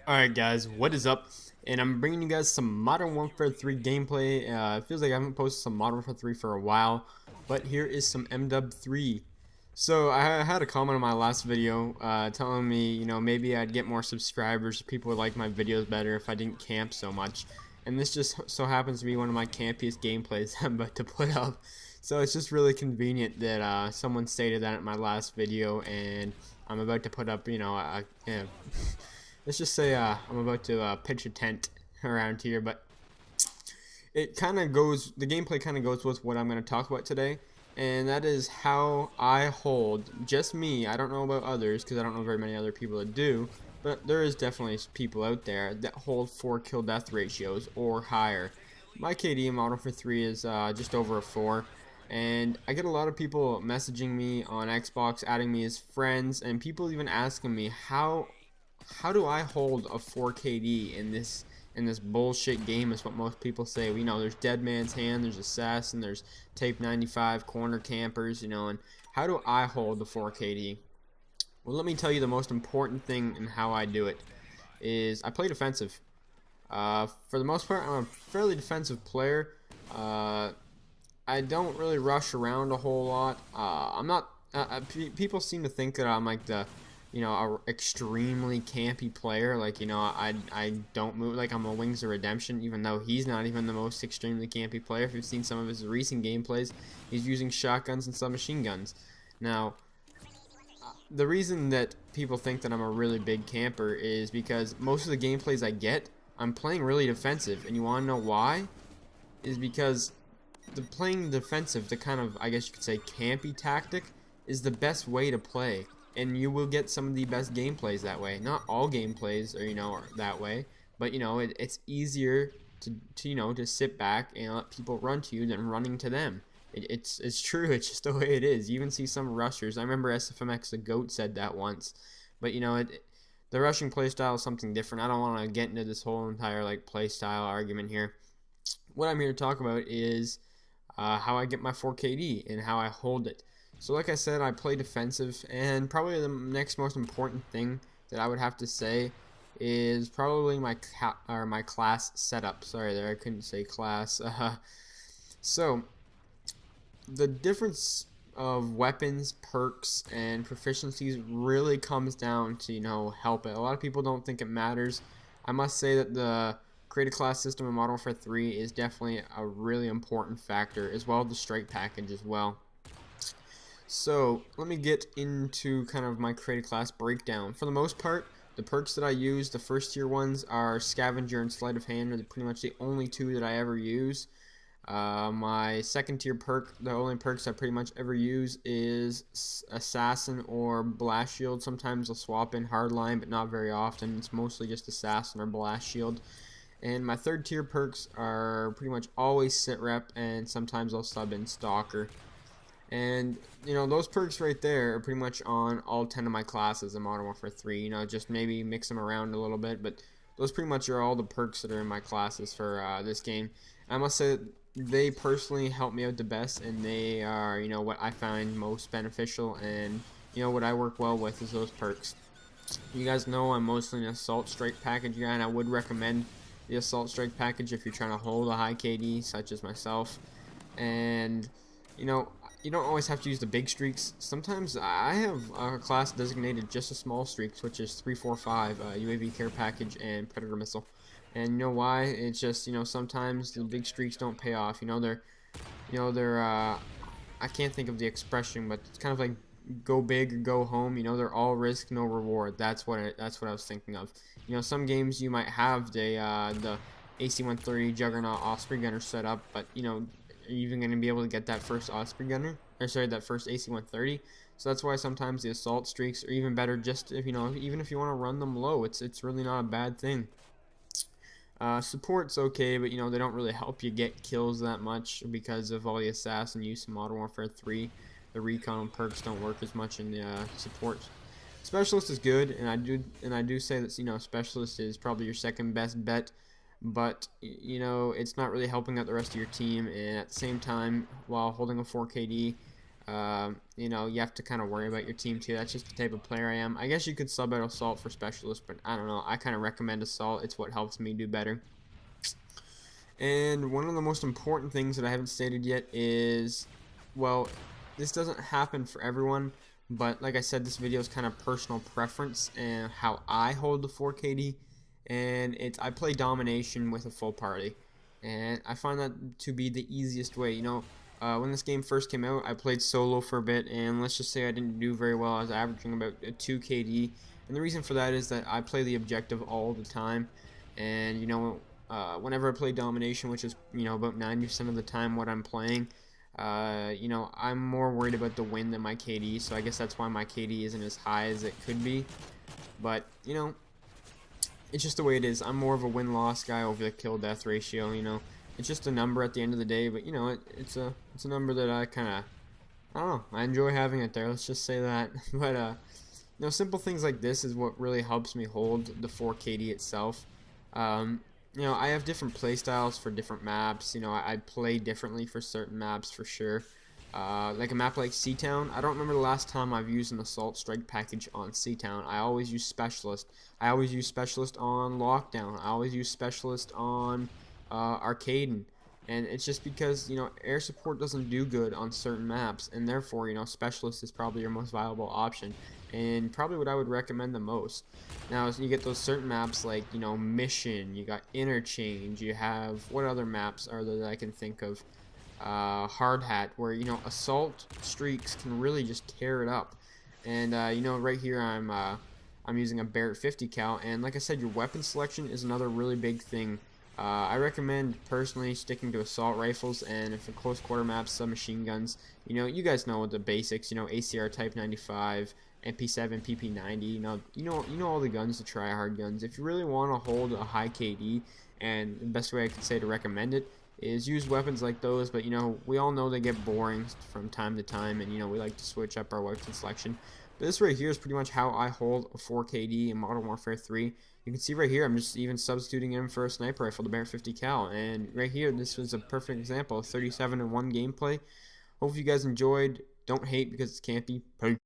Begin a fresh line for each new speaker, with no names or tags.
Alright guys, what is up? And I'm bringing you guys some Modern Warfare 3 gameplay. It feels like I haven't posted some Modern Warfare 3 for a while, but here is some MW3. So I had a comment on my last video telling me, maybe I'd get more subscribers, people would like my videos better if I didn't camp so much. And this just so happens to be one of my campiest gameplays I'm about to put up. So it's just really convenient that someone stated that in my last video, and I'm about to put up, let's just say I'm about to pitch a tent around here, but it kind of goes, the gameplay kind of goes with what I'm going to talk about today, and that is how I hold, just me, I don't know about others, because I don't know very many other people that do, but there is definitely people out there that hold 4 kill death ratios or higher. My KD in Modern Warfare 3 is just over a 4, and I get a lot of people messaging me on Xbox, adding me as friends, and people even asking me how do I hold a 4 KD in this bullshit game is what most people say. We know there's Dead Man's Hand, there's Assassin, there's Tape 95, Corner Campers, and how do I hold the 4 KD? Well, let me tell you the most important thing in how I do it is I play defensive. For the most part, I'm a fairly defensive player. I don't really rush around a whole lot. I'm not. People seem to think that I'm like the a extremely campy player. Like, I don't move, like I'm a Wings of Redemption, even though he's not even the most extremely campy player. If you've seen some of his recent gameplays, he's using shotguns and submachine guns. Now, the reason that people think that I'm a really big camper is because most of the gameplays I get, I'm playing really defensive. And you want to know why? Is because the playing defensive, the kind of, I guess you could say, campy tactic, is the best way to play, and you will get some of the best gameplays that way. Not all gameplays are that way, but it's easier to sit back and let people run to you than running to them. It's true. It's just the way it is. You even see some rushers. I remember SFMX the GOAT said that once, but the rushing playstyle is something different. I don't want to get into this whole entire like playstyle argument here. What I'm here to talk about is how I get my 4KD and how I hold it. So like I said, I play defensive, and probably the next most important thing that I would have to say is probably my class setup. Sorry there, I couldn't say class. So the difference of weapons, perks, and proficiencies really comes down to help it. A lot of people don't think it matters. I must say that the create a class system in Modern Warfare 3 is definitely a really important factor, as well as the strike package as well. So let me get into kind of my create a class breakdown. For the most part, the perks that I use, the first tier ones are Scavenger and Sleight of Hand, are pretty much the only two that I ever use. My second tier perk, the only perks I pretty much ever use is Assassin or Blast Shield. Sometimes I'll swap in Hardline, but not very often. It's mostly just Assassin or Blast Shield. And my third tier perks are pretty much always Sit Rep, and sometimes I'll sub in Stalker. And those perks right there are pretty much on all 10 of my classes in Modern Warfare 3. Just maybe mix them around a little bit, but those pretty much are all the perks that are in my classes for this game. I must say that they personally help me out the best, and they are what I find most beneficial, and what I work well with is those perks. You guys know I'm mostly an Assault Strike package guy, and I would recommend the Assault Strike package if you're trying to hold a high KD, such as myself. And you don't always have to use the big streaks. Sometimes I have a class designated just a small streaks, which is 345, UAV care package and predator missile. And you know why? It's just sometimes the big streaks don't pay off. They're I can't think of the expression, but it's kind of like go big or go home. They're all risk, no reward. That's what I was thinking of. Some games you might have the AC-130 Juggernaut Osprey gunner set up, but are you even going to be able to get that first Osprey gunner? Or sorry, that first AC-130. So that's why sometimes the assault streaks are even better. Just if even if you want to run them low, it's really not a bad thing. Support's okay, but they don't really help you get kills that much because of all the assassin use in Modern Warfare 3. The recon perks don't work as much in the support. Specialist is good, and I do say that specialist is probably your second best bet, but it's not really helping out the rest of your team. And at the same time, while holding a 4 KD, You know, you have to kind of worry about your team too. That's just the type of player I am. I guess you could sub out Assault for Specialist, but I don't know. I kind of recommend Assault. It's what helps me do better. And one of the most important things that I haven't stated yet is, well, this doesn't happen for everyone, but like I said, this video is kind of personal preference and how I hold the 4KD. And I play domination with a full party, and I find that to be the easiest way. You know, when this game first came out, I played solo for a bit, and let's just say I didn't do very well. I was averaging about a 2 KD, and the reason for that is that I play the objective all the time, and you know, whenever I play domination, which is, you know, about 90% of the time what I'm playing, you know, I'm more worried about the win than my KD, so I guess that's why my KD isn't as high as it could be. But you know, it's just the way it is. I'm more of a win-loss guy over the kill-death ratio. You know, it's just a number at the end of the day. But you know, it's a number that I kind of, I don't know, I enjoy having it there. Let's just say that. But you know, simple things like this is what really helps me hold the 4KD itself. You know, I have different play styles for different maps. You know, I play differently for certain maps for sure. Like a map like Seatown, I don't remember the last time I've used an Assault Strike package on Seatown. I always use Specialist. I always use Specialist on Lockdown. I always use Specialist on Arcaden. And it's just because, you know, air support doesn't do good on certain maps, and therefore, you know, Specialist is probably your most viable option, and probably what I would recommend the most. Now, you get those certain maps like, you know, Mission, you got Interchange, you have, what other maps are there that I can think of? Hard Hat, where, you know, Assault streaks can really just tear it up. And you know, right here I'm using a Barrett 50 cal, and like I said, your weapon selection is another really big thing. I recommend personally sticking to assault rifles, and if a close quarter maps, submachine guns. You know, you guys know the basics. You know, ACR Type 95, MP7, PP90. You know all the guns, the try-hard guns. If you really want to hold a high KD, and the best way I could say to recommend it is use weapons like those. But you know, we all know they get boring from time to time, and you know, we like to switch up our weapon selection. But this right here is pretty much how I hold a 4KD in Modern Warfare 3. You can see right here, I'm just even substituting in for a sniper rifle, the Barrett 50 cal, and right here, this was a perfect example of 37-1 gameplay. Hope you guys enjoyed. Don't hate because it's campy. Peace.